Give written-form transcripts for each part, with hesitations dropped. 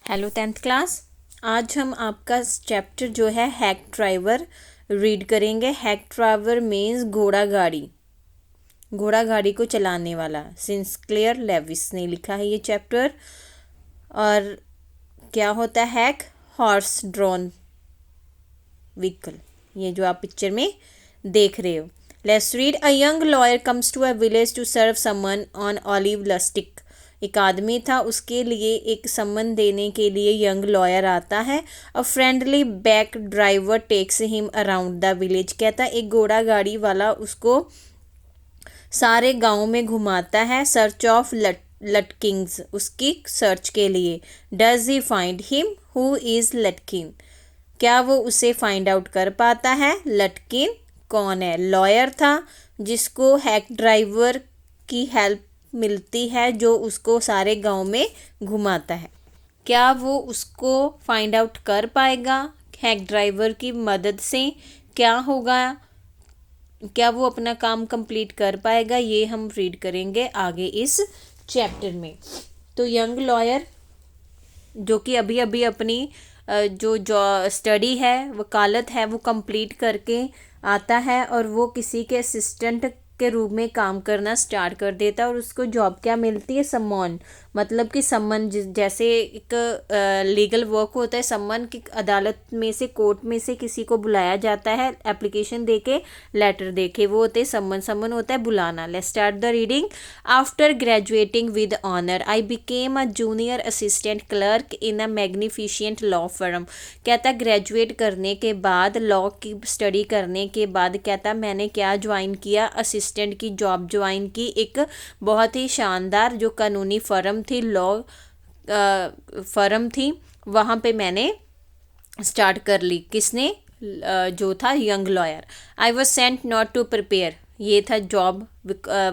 Hello 10th class. आज हम आपका चैप्टर जो है हैक ड्राइवर रीड करेंगे। हैक ड्राइवर मीन्स घोड़ा गाड़ी को चलाने वाला। सिंक्लेयर लेविस ने लिखा है ये चैप्टर। और क्या होता है हैक? हॉर्स ड्रॉन व्हीकल, ये जो आप पिक्चर में देख रहे हो। Let's read. A young lawyer comes to a village to serve someone on Oliver लस्टिक। एक आदमी था, उसके लिए एक सम्मन देने के लिए यंग लॉयर आता है। A friendly back driver takes him around the village. कहता एक घोड़ा गाड़ी वाला उसको सारे गांव में घुमाता है। सर्च ऑफ लटकिंग्स, उसकी सर्च के लिए। Does he find him? Who is Lutkins? क्या वो उसे फाइंड आउट कर पाता है? लटकिन कौन है? लॉयर था जिसको हैक ड्राइवर की हेल्प मिलती है, जो उसको सारे गांव में घुमाता है। क्या वो उसको फाइंड आउट कर पाएगा हैक ड्राइवर की मदद से? क्या होगा? क्या वो अपना काम कंप्लीट कर पाएगा? ये हम रीड करेंगे आगे इस चैप्टर में। तो यंग लॉयर जो कि अभी अभी अपनी जो स्टडी है, वकालत है, वो कंप्लीट करके आता है और वो किसी के असिस्टेंट के रूप में काम करना स्टार्ट कर देता है। और उसको जॉब क्या मिलती है? सम्मन, मतलब कि सम्मन जैसे एक लीगल वर्क होता है। सम्मन की अदालत में से, कोर्ट में से किसी को बुलाया जाता है एप्लीकेशन देके, लेटर देके, वो होते हैं सम्मन। सम्मन होता है बुलाना। Let's start the reading. After graduating with honour I became a junior assistant clerk in a magnificent law firm. कहता ग्रेजुएट करने के बाद, लॉ की स्टडी करने के बाद, कहता मैंने क्या ज्वाइन किया? असिस्टेंट की जॉब ज्वाइन की एक बहुत ही शानदार जो कानूनी फर्म थी, लॉ फर्म थी, वहाँ पे मैंने स्टार्ट कर ली। किसने? जो था young lawyer. I was sent not to prepare, ये था जॉब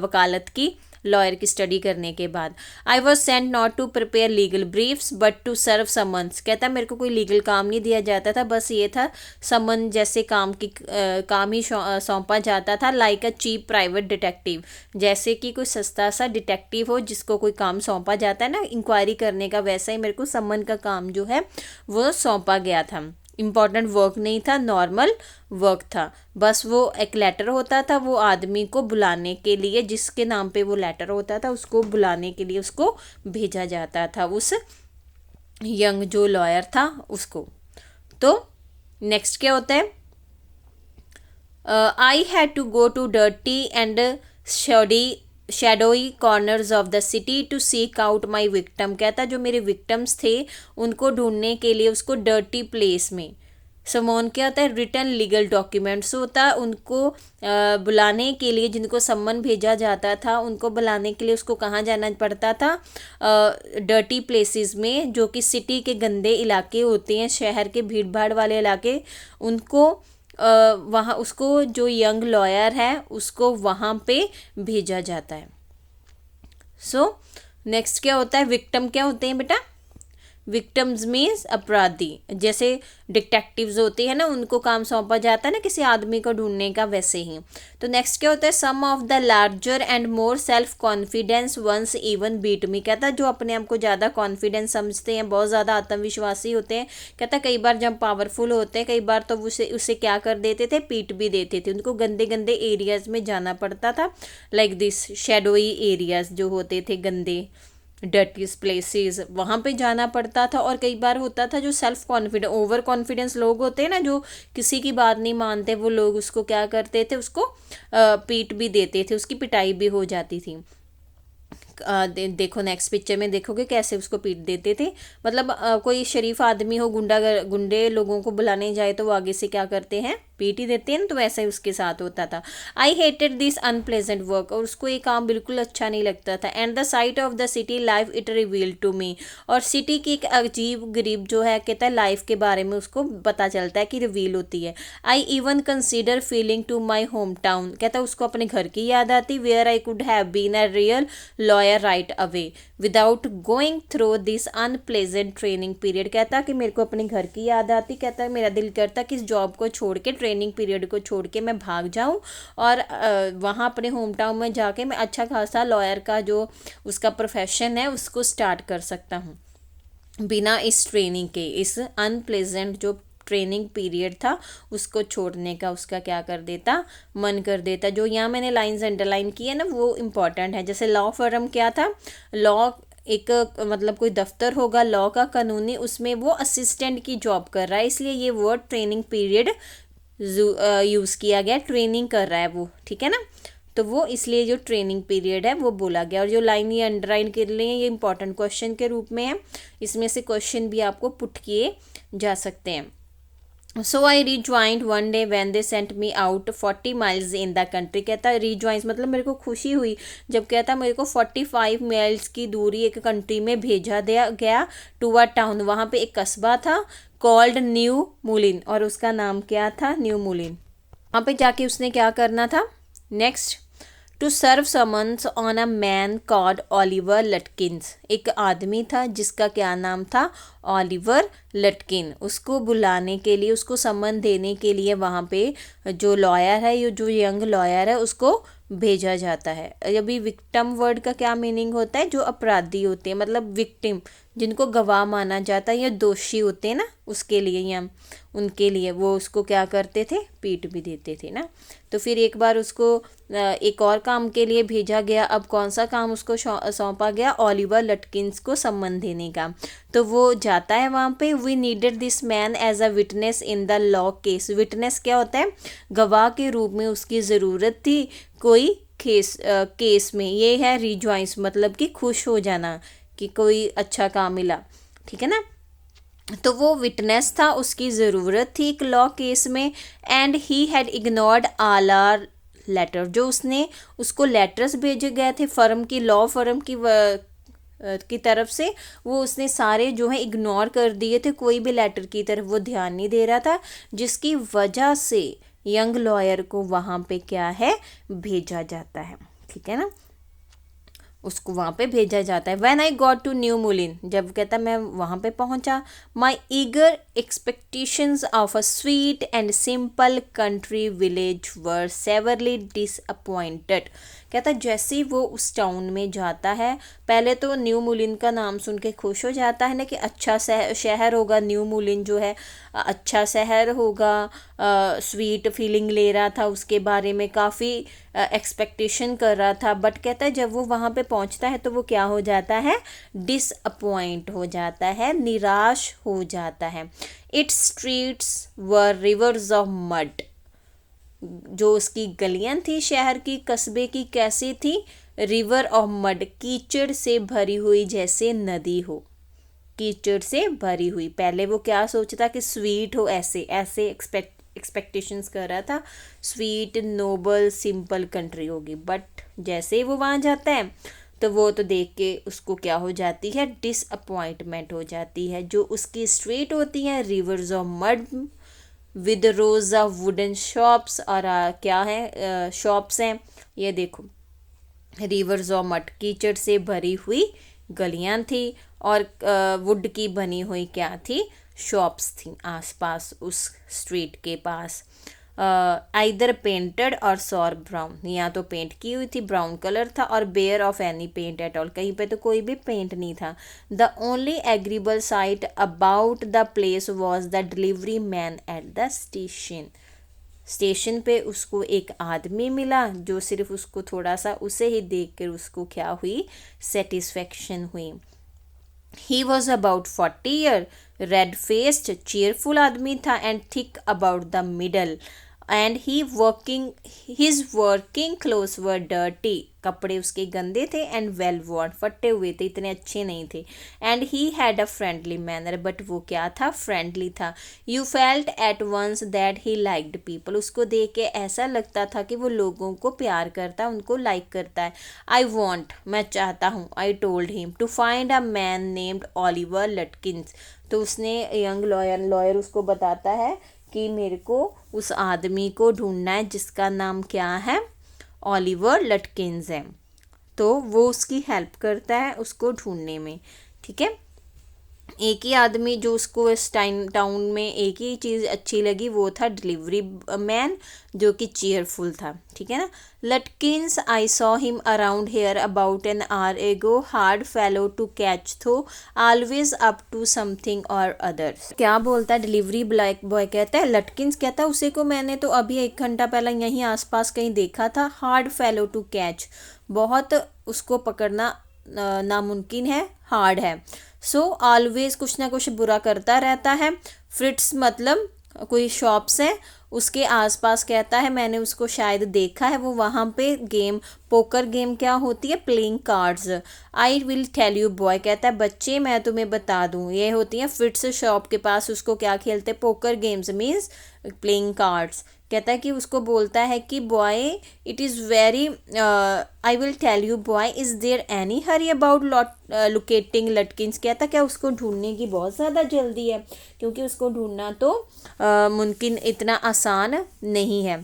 वकालत की, लॉयर की स्टडी करने के बाद। I was sent not to prepare legal briefs but to serve summons. कहता मेरे को कोई लीगल काम नहीं दिया जाता था, बस ये था समन जैसे काम ही सौंपा जाता था। Like a cheap private detective, जैसे कि कोई सस्ता सा डिटेक्टिव हो जिसको कोई काम सौंपा जाता है ना इंक्वायरी करने का, वैसा ही मेरे को समन का काम जो है वो सौंपा गया था। इम्पॉर्टेंट वर्क नहीं था, नॉर्मल वर्क था। बस वो एक लेटर होता था, वो आदमी को बुलाने के लिए, जिसके नाम पे वो लेटर होता था उसको बुलाने के लिए उसको भेजा जाता था, उस यंग जो लॉयर था उसको। तो नेक्स्ट क्या होता है? I had to go to dirty and shadowy corners of the city to seek out my victim. कहता जो मेरे विक्टम्स थे उनको ढूंढने के लिए उसको डर्टी प्लेस में। समोन क्या होता है? रिटर्न लीगल डॉक्यूमेंट्स होता है। उनको बुलाने के लिए, जिनको सम्मन भेजा जाता था, उनको बुलाने के लिए उसको कहाँ जाना पड़ता था? डर्टी प्लेसेस में, जो कि सिटी के गंदे इलाके होते हैं, शहर के भीड़ भाड़ वाले इलाके, उनको वहाँ उसको जो यंग लॉयर है उसको वहाँ पे भेजा जाता है। सो नेक्स्ट क्या होता है? विक्टिम क्या होते हैं बेटा? विक्टिम्स मीन्स अपराधी। जैसे डिटेक्टिव्स होते हैं ना, उनको काम सौंपा जाता है ना किसी आदमी को ढूंढने का, वैसे ही। तो नेक्स्ट क्या होता है? Some of the larger and more self confidence once even beat me. कहता जो अपने आप को ज़्यादा कॉन्फिडेंस समझते हैं, बहुत ज़्यादा आत्मविश्वासी होते हैं, कहता कई बार जब पावरफुल होते हैं, कई बार तो उसे क्या कर देते थे? पीट भी देते थे। उनको गंदे गंदे एरियाज में जाना पड़ता था, लाइक दिस शेडोई एरियाज जो होते थे, गंदे डर्टीज प्लेसेस, वहाँ पे जाना पड़ता था। और कई बार होता था जो सेल्फ कॉन्फिडेंस, ओवर कॉन्फिडेंस लोग होते हैं ना, जो किसी की बात नहीं मानते, वो लोग उसको क्या करते थे? उसको पीट भी देते थे, उसकी पिटाई भी हो जाती थी। देखो नेक्स्ट पिक्चर में देखोगे कैसे उसको पीट देते थे। मतलब कोई शरीफ आदमी हो, गुंडे लोगों को बुलाने जाए तो वो आगे से क्या करते हैं? पीट ही देते हैं। तो वैसा ही उसके साथ होता था। I hated this unpleasant work, और उसको ये काम बिल्कुल अच्छा नहीं लगता था। And the sight of the city life it reveal to me, और सिटी की एक अजीब गरीब जो है, कहता है लाइफ के बारे में उसको पता चलता है कि रिवील होती है। I even consider feeling to my home town. कहता है उसको अपने घर की याद आती, where I could have been a real lawyer right away without going through this unpleasant training period. कहता कि मेरे को अपने घर की याद आती, कहता है मेरा दिल करता कि इस जॉब को छोड़ के, ट्रेनिंग पीरियड को छोड़ के मैं भाग जाऊं और वहाँ अपने होम टाउन में जाके मैं अच्छा खासा लॉयर का जो उसका प्रोफेशन है उसको स्टार्ट कर सकता हूँ। बिना इस ट्रेनिंग के, इस अनप्लेजेंट जो ट्रेनिंग पीरियड था उसको छोड़ने का उसका क्या कर देता, मन कर देता। जो यहाँ मैंने लाइंस अंडरलाइन की है ना वो इम्पॉर्टेंट है। जैसे लॉ फर्म क्या था, लॉ एक मतलब कोई दफ्तर होगा लॉ का कानूनी, उसमें वो असिस्टेंट की जॉब कर रहा है, इसलिए ये वर्ड ट्रेनिंग पीरियड यूज़ किया गया, ट्रेनिंग कर रहा है वो, ठीक है ना। तो वो इसलिए जो ट्रेनिंग पीरियड है वो बोला गया। और जो लाइन ये अंडरलाइन कर रही है ये इंपॉर्टेंट क्वेश्चन के रूप में है, इसमें से क्वेश्चन भी आपको पुट किए जा सकते हैं। So I rejoiced one day when they sent me out 40 miles in the country. कहता है रिज्वाइंस मतलब मेरे को खुशी हुई जब कहता मेरे को 45 माइल्स की दूरी एक कंट्री में भेजा दिया गया, टू अ टाउन, वहाँ पे एक कस्बा था कॉल्ड न्यू मुलिन, और उसका नाम क्या था, न्यू मुलिन। वहाँ पे जाके उसने क्या करना था, next, to serve summons on a man called Oliver Lutkins. एक आदमी था जिसका क्या नाम था, ओलिवर लटकिन। उसको बुलाने के लिए, उसको समन देने के लिए वहाँ पे जो लॉयर है, ये जो यंग लॉयर है उसको भेजा जाता है। अभी विक्टिम वर्ड का क्या मीनिंग होता है, जो अपराधी होते हैं, मतलब विक्टिम जिनको गवाह माना जाता है या दोषी होते हैं ना, उसके लिए या उनके लिए वो उसको क्या करते थे, पीट भी देते थे ना। तो फिर एक बार उसको एक और काम के लिए भेजा गया। अब कौन सा काम उसको सौंपा गया, ओलिवर लटकिंस को सम्मन देने का। तो वो जाता है वहाँ पे। We needed this man as a witness in the law case. Witness क्या होता है, गवाह के रूप में उसकी ज़रूरत थी कोई केस में। ये है रिजॉइस, मतलब कि खुश हो जाना कि कोई अच्छा काम मिला, ठीक है ना। तो वो विटनेस था, उसकी ज़रूरत थी एक लॉ केस में। And he had ignored all our letter, जो उसने उसको लेटर्स भेजे गए थे फर्म की, लॉ फर्म की तरफ से, वो उसने सारे जो है इग्नोर कर दिए थे, कोई भी लेटर की तरफ वो ध्यान नहीं दे रहा था, जिसकी वजह से यंग लॉयर को वहाँ पे क्या है, भेजा जाता है, ठीक है ना, उसको वहाँ पे भेजा जाता है। When I got to New Mullin, जब कहता मैं वहाँ पे पहुँचा, my eager expectations of a sweet and simple country village were severely disappointed. कहता जैसे ही वो उस टाउन में जाता है, पहले तो न्यू मुलिन का नाम सुन के खुश हो जाता है ना कि अच्छा शहर होगा, न्यू मुलिन जो है अच्छा शहर होगा, स्वीट फीलिंग ले रहा था, उसके बारे में काफ़ी एक्सपेक्टेशन कर रहा था। बट कहता है जब वो वहाँ पे पहुँचता है तो वो क्या हो जाता है, डिसअपॉइंट हो जाता है, निराश हो जाता है। It's streets were reverse of mud, जो उसकी गलियां थी शहर की, कस्बे की, कैसी थी, रिवर ऑफ मड, कीचड़ से भरी हुई, जैसे नदी हो, कीचड़ से भरी हुई। पहले वो क्या सोचता कि स्वीट हो, ऐसे ऐसे एक्सपेक्टेशंस कर रहा था, स्वीट नोबल सिंपल कंट्री होगी। बट जैसे ही वो वहाँ जाता है तो वो तो देख के उसको क्या हो जाती है, डिसअपॉइंटमेंट हो जाती है। जो उसकी स्ट्रीट होती है reverse of mud with rose of wooden shops, और क्या है, शॉप्स हैं, ये देखो रिवर्स ऑफ मड, कीचड़ से भरी हुई गलियां थी, और वुड की बनी हुई क्या थी, शॉप्स थी आसपास उस स्ट्रीट के पास। आइदर पेंटेड और सॉर ब्राउन, या तो पेंट की हुई थी, ब्राउन कलर था, और bare of any paint at all, कहीं पे तो कोई भी पेंट नहीं था। The only agreeable sight about the place was the delivery man at the station. Station पे उसको एक आदमी मिला जो सिर्फ उसको थोड़ा सा, उसे ही देख कर उसको क्या हुई, सेटिस्फेक्शन हुई। He was about 40 year, red faced, cheerful आदमी था, and thick about the middle, and his working clothes were dirty, कपड़े उसके गंदे थे, एंड वेल वॉर्न, फटे हुए थे, इतने अच्छे नहीं थे। And he had a friendly manner, but वो क्या था, फ्रेंडली था। You felt at once that he liked people, उसको देख के ऐसा लगता था कि वो लोगों को प्यार करता है, उनको लाइक करता है। आई वॉन्ट, मैं चाहता हूँ, I told him to find a man named Oliver Lutkins. तो उसने यंग लॉयर उसको बताता है कि मेरे को उस आदमी को ढूंढना है जिसका नाम क्या है, ओलिवर लटकिंस है। तो वो उसकी हेल्प करता है उसको ढूंढने में, ठीक है। एक ही आदमी जो उसको इस टाउन में एक ही चीज़ अच्छी लगी, वो था डिलीवरी मैन, जो कि चीयरफुल था, ठीक है ना। Lutkins I saw him around here about an hour ago, hard fellow to catch though, always up to something और अदर्स। क्या बोलता है डिलीवरी ब्लैक बॉय, कहता है लटकिंस कहता है उसे को मैंने तो अभी 1 घंटा पहले यहीं आसपास कहीं देखा था, हार्ड फेलो टू कैच, बहुत उसको पकड़ना नामुमकिन है, हार्ड है। सो ऑलवेज कुछ ना कुछ बुरा करता रहता है। फ्रिट्स मतलब कोई शॉप्स है उसके आसपास, कहता है मैंने उसको शायद देखा है, वो वहाँ पे गेम, पोकर गेम क्या होती है, playing cards. I will tell you boy, कहता है बच्चे मैं तुम्हें बता दूँ, ये होती है फ्रिट्स शॉप के पास, उसको क्या खेलते हैं, poker games means playing cards. कहता है कि उसको बोलता है कि boy it is very, I will tell you boy is there any hurry about locating Lutkins, कहता क्या उसको ढूंढने की बहुत ज़्यादा जल्दी है, क्योंकि उसको ढूंढना तो मुमकिन इतना आसान नहीं है।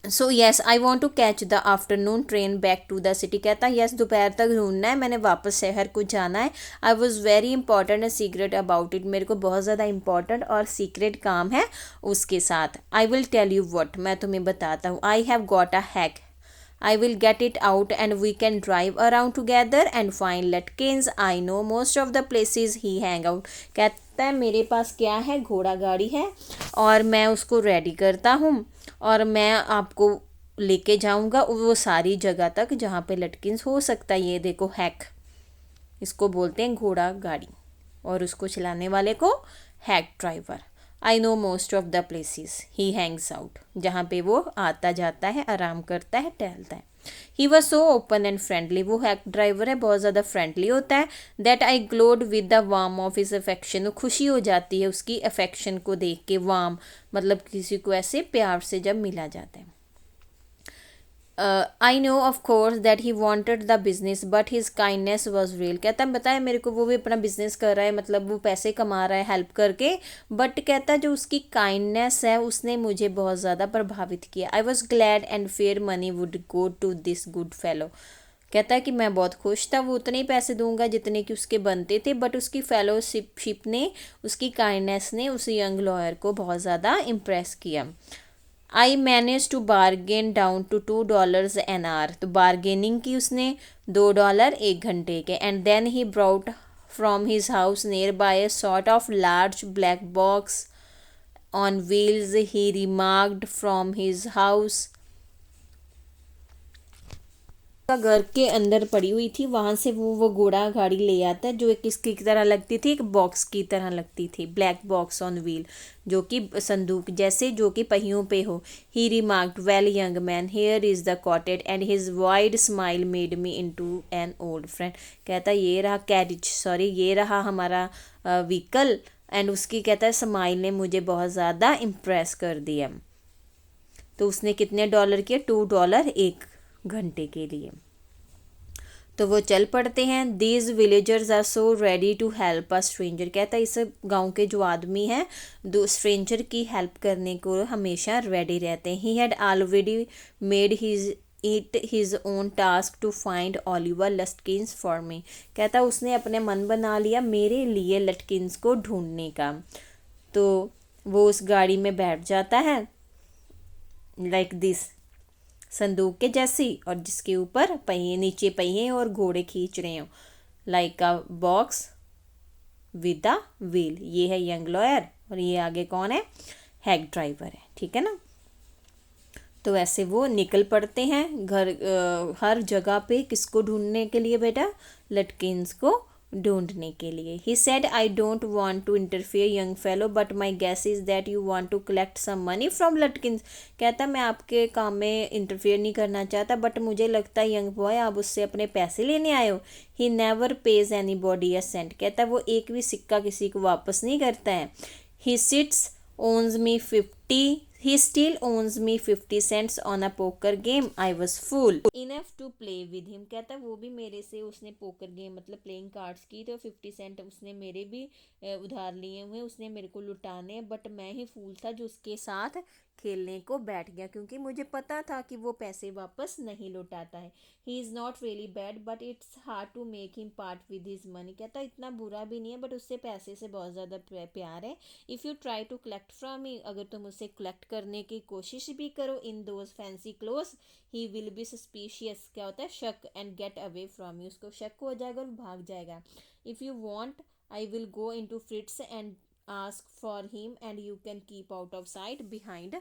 So yes I want to catch the afternoon train back to the city, कहता यस दोपहर तक ढूंढना है, मैंने वापस शहर को जाना है। I was very important and secret about it, मेरे को बहुत ज़्यादा इंपॉर्टेंट और सीक्रेट काम है उसके साथ। I will tell you what, मैं तुम्हें बताता हूँ। I have got a hack, I will get it out and we can drive around together and find Lutkins. I know most of the places he hang out. कहता है मेरे पास क्या है, घोड़ा गाड़ी है और मैं उसको रेडी करता हूँ और मैं आपको लेके जाऊँगा वो सारी जगह तक जहाँ पे लटकिन्स हो सकता है। ये देखो हैक, इसको बोलते हैं घोड़ा गाड़ी, और उसको चलाने वाले को hack driver. I know most of the places he Hanks out, जहाँ पे वो आता जाता है, आराम करता है, टहलता है। He was so open and friendly, वो हैक ड्राइवर है, बहुत ज़्यादा फ्रेंडली होता है। That I glowed with the warm of his affection, खुशी हो जाती है उसकी अफेक्शन को देख के। वार्म मतलब किसी को ऐसे प्यार से जब मिला जाता है। I know of course that he wanted the business but his kindness was real, कहता है बताया मेरे को वो भी अपना बिजनेस कर रहा है, मतलब वो पैसे कमा रहा है हेल्प करके, बट कहता है जो उसकी काइंडनेस है उसने मुझे बहुत ज़्यादा प्रभावित किया। I was glad and fair money would go to this good fellow, कहता है कि मैं बहुत खुश था, वो उतने ही पैसे दूंगा जितने कि उसके बनते थे, बट उसकी फेलोशिप ने, उसकी काइंडनेस ने उस यंग लॉयर को बहुत ज़्यादा इम्प्रेस किया। I manage to bargain down to $2 an hour, तो बार्गेनिंग की उसने, $2 1 घंटे के। And then he brought from his house nearby a sort of large black box on wheels, he remarked from his house, घर के अंदर पड़ी हुई थी, वहाँ से वो घोड़ा गाड़ी ले आता है, जो एक किसकी तरह लगती थी, एक बॉक्स की तरह लगती थी, ब्लैक बॉक्स ऑन व्हील, जो कि संदूक जैसे, जो कि पहियों पे हो। He remarked well young man here is the cottage and his wide smile made me into an old friend, कहता ये रहा कैरिज, सॉरी ये रहा हमारा व्हीकल, एंड उसकी कहता है स्माइल ने मुझे बहुत ज़्यादा इम्प्रेस कर दिया। तो उसने कितने डॉलर किए, $2 1 घंटे के लिए। तो वो चल पड़ते हैं। These villagers are so ready to help a stranger, कहता है इस गांव के जो आदमी हैं दो स्ट्रेंजर की हेल्प करने को हमेशा रेडी रहते हैं। He had already made his own task to find Oliver Lutkins for me, कहता उसने अपने मन बना लिया मेरे लिए लटकिंस को ढूंढने का। तो वो उस गाड़ी में बैठ जाता है लाइक दिस, संदूक के जैसी, और जिसके ऊपर पहिए, नीचे पहिए और घोड़े खींच रहे हो, like a box with the wheel. ये है यंग लॉयर और ये आगे कौन है, हैक ड्राइवर है, ठीक है ना। तो ऐसे वो निकल पड़ते हैं हर जगह पे, किसको ढूंढने के लिए बेटा, लटकिंस को ढूंढने के लिए। He said I don't want to interfere young fellow but my guess is that you want to collect some money from Lutkins, कहता मैं आपके काम में इंटरफेयर नहीं करना चाहता, बट मुझे लगता है यंग बॉय आप उससे अपने पैसे लेने आए हो। He never pays anybody a cent, कहता वो एक भी सिक्का किसी को वापस नहीं करता है। He sits owns me 50, he still owns me 50 cents on a poker game, I was fool enough to play with him, कहता वो भी मेरे से उसने पोकर गेम मतलब प्लेइंग कार्ड्स की, तो 50 सेंट उसने मेरे भी उधार लिए हुए, उसने मेरे को लुटाने, बट मैं ही फूल था जो उसके साथ खेलने को बैठ गया क्योंकि मुझे पता था कि वो पैसे वापस नहीं लौटाता है। He is not really bad but it's hard to make him part with his money. कहता इतना बुरा भी नहीं है बट उससे पैसे से बहुत ज़्यादा प्यार है। If you try to collect from me, अगर तुम उसे कलेक्ट करने की कोशिश भी करो in those fancy clothes, he will be suspicious, क्या होता है शक, and get away from you, उसको शक हो जाएगा और भाग जाएगा। If you want I will go into Fritz and ask for him and you can keep out of sight behind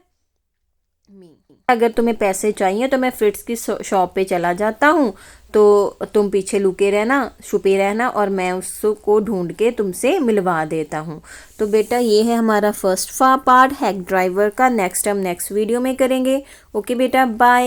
me. अगर तुम्हें पैसे चाहिए तो मैं फ्रिट्स की शॉप पे चला जाता हूँ, तो तुम पीछे लुके रहना, छुपे रहना, और मैं उसको ढूंढ के तुमसे मिलवा देता हूँ। तो बेटा ये है हमारा फर्स्ट पार्ट हैक ड्राइवर का। नेक्स्ट हम नेक्स्ट वीडियो में करेंगे। ओके बेटा, बाय।